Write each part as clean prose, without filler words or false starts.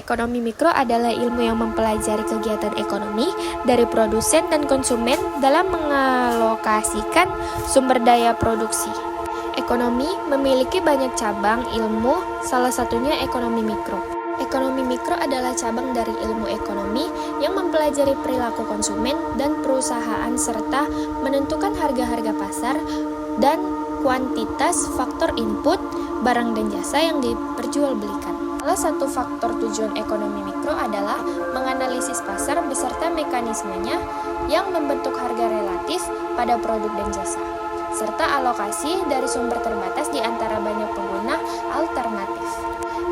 Ekonomi mikro adalah ilmu yang mempelajari kegiatan ekonomi dari produsen dan konsumen dalam mengalokasikan sumber daya produksi. Ekonomi memiliki banyak cabang ilmu, salah satunya ekonomi mikro. Ekonomi mikro adalah cabang dari ilmu ekonomi yang mempelajari perilaku konsumen dan perusahaan serta menentukan harga-harga pasar dan kuantitas faktor input, barang dan jasa yang diperjualbelikan. Salah satu faktor tujuan ekonomi mikro adalah menganalisis pasar beserta mekanismenya yang membentuk harga relatif pada produk dan jasa, serta alokasi dari sumber terbatas di antara banyak pengguna alternatif.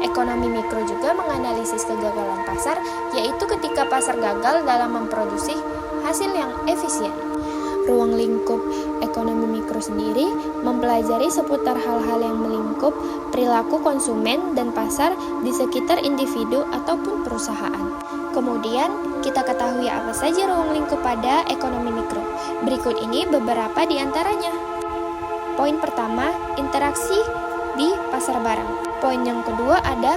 Ekonomi mikro juga menganalisis kegagalan pasar, yaitu ketika pasar gagal dalam memproduksi hasil yang efisien. Ruang lingkup ekonomi mikro sendiri mempelajari seputar hal-hal yang melingkup perilaku konsumen dan pasar di sekitar individu ataupun perusahaan. Kemudian, kita ketahui apa saja ruang lingkup pada ekonomi mikro. Berikut ini beberapa di antaranya. Poin pertama, interaksi di pasar barang. Poin yang kedua ada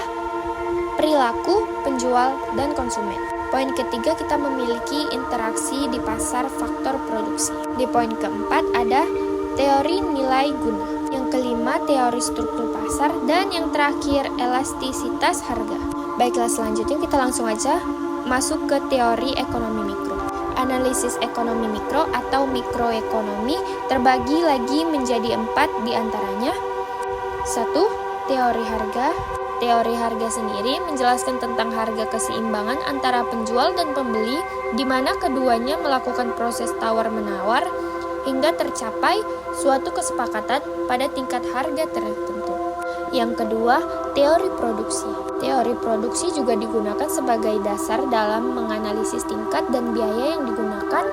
perilaku penjual dan konsumen. Poin ketiga, kita memiliki interaksi di pasar faktor produksi. Di poin keempat ada teori nilai guna. Yang kelima, teori struktur pasar. Dan yang terakhir, elastisitas harga. Baiklah, selanjutnya kita langsung aja masuk ke teori ekonomi mikro. Analisis ekonomi mikro atau mikroekonomi terbagi lagi menjadi 4 di antaranya. 1. Teori harga. Teori harga sendiri menjelaskan tentang harga keseimbangan antara penjual dan pembeli, di mana keduanya melakukan proses tawar-menawar hingga tercapai suatu kesepakatan pada tingkat harga tertentu. Yang kedua, teori produksi. Teori produksi juga digunakan sebagai dasar dalam menganalisis tingkat dan biaya yang digunakan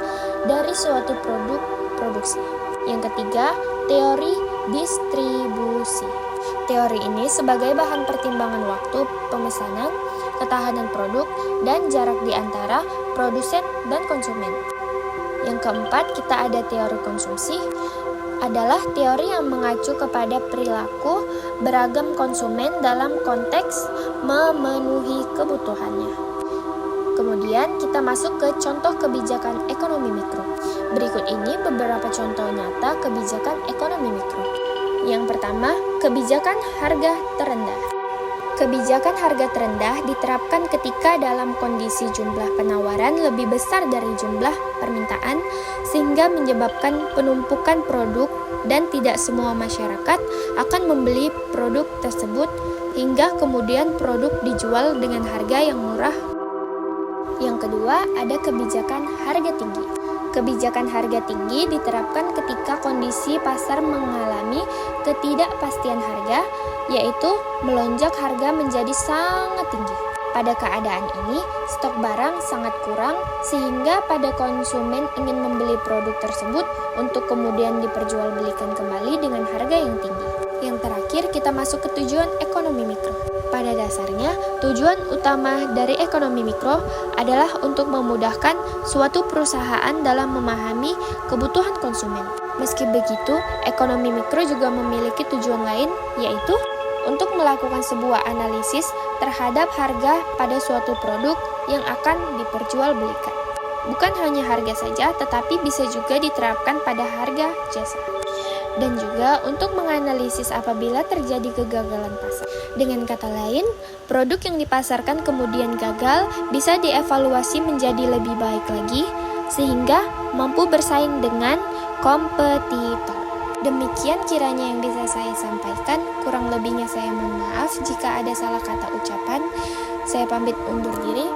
dari suatu produk produksi. Yang ketiga, teori distribusi. Teori ini sebagai bahan pertimbangan waktu pemesanan, ketahanan produk, dan jarak di antara produsen dan konsumen. Yang keempat, kita ada teori konsumsi, adalah teori yang mengacu kepada perilaku beragam konsumen dalam konteks memenuhi kebutuhannya. Kemudian kita masuk ke contoh kebijakan ekonomi mikro. Berikut ini beberapa contoh nyata kebijakan ekonomi mikro. Yang pertama, kebijakan harga terendah. Kebijakan harga terendah diterapkan ketika dalam kondisi jumlah penawaran lebih besar dari jumlah permintaan, sehingga menyebabkan penumpukan produk dan tidak semua masyarakat akan membeli produk tersebut, hingga kemudian produk dijual dengan harga yang murah. Yang kedua, ada kebijakan harga tinggi. Kebijakan harga tinggi diterapkan ketika kondisi pasar mengalami ketidakpastian harga, yaitu melonjak harga menjadi sangat tinggi. Pada keadaan ini, stok barang sangat kurang sehingga pada konsumen ingin membeli produk tersebut untuk kemudian diperjualbelikan kembali dengan harga yang tinggi. Yang terakhir, kita masuk ke tujuan ekonomi mikro. Pada dasarnya, tujuan utama dari ekonomi mikro adalah untuk memudahkan suatu perusahaan dalam memahami kebutuhan konsumen. Meski begitu, ekonomi mikro juga memiliki tujuan lain, yaitu untuk melakukan sebuah analisis terhadap harga pada suatu produk yang akan diperjualbelikan. Bukan hanya harga saja, tetapi bisa juga diterapkan pada harga jasa. Dan juga untuk menganalisis apabila terjadi kegagalan pasar. Dengan kata lain, produk yang dipasarkan kemudian gagal bisa dievaluasi menjadi lebih baik lagi, sehingga mampu bersaing dengan kompetitor. Demikian kiranya yang bisa saya sampaikan, kurang lebihnya saya mohon maaf jika ada salah kata ucapan. Saya pamit undur diri.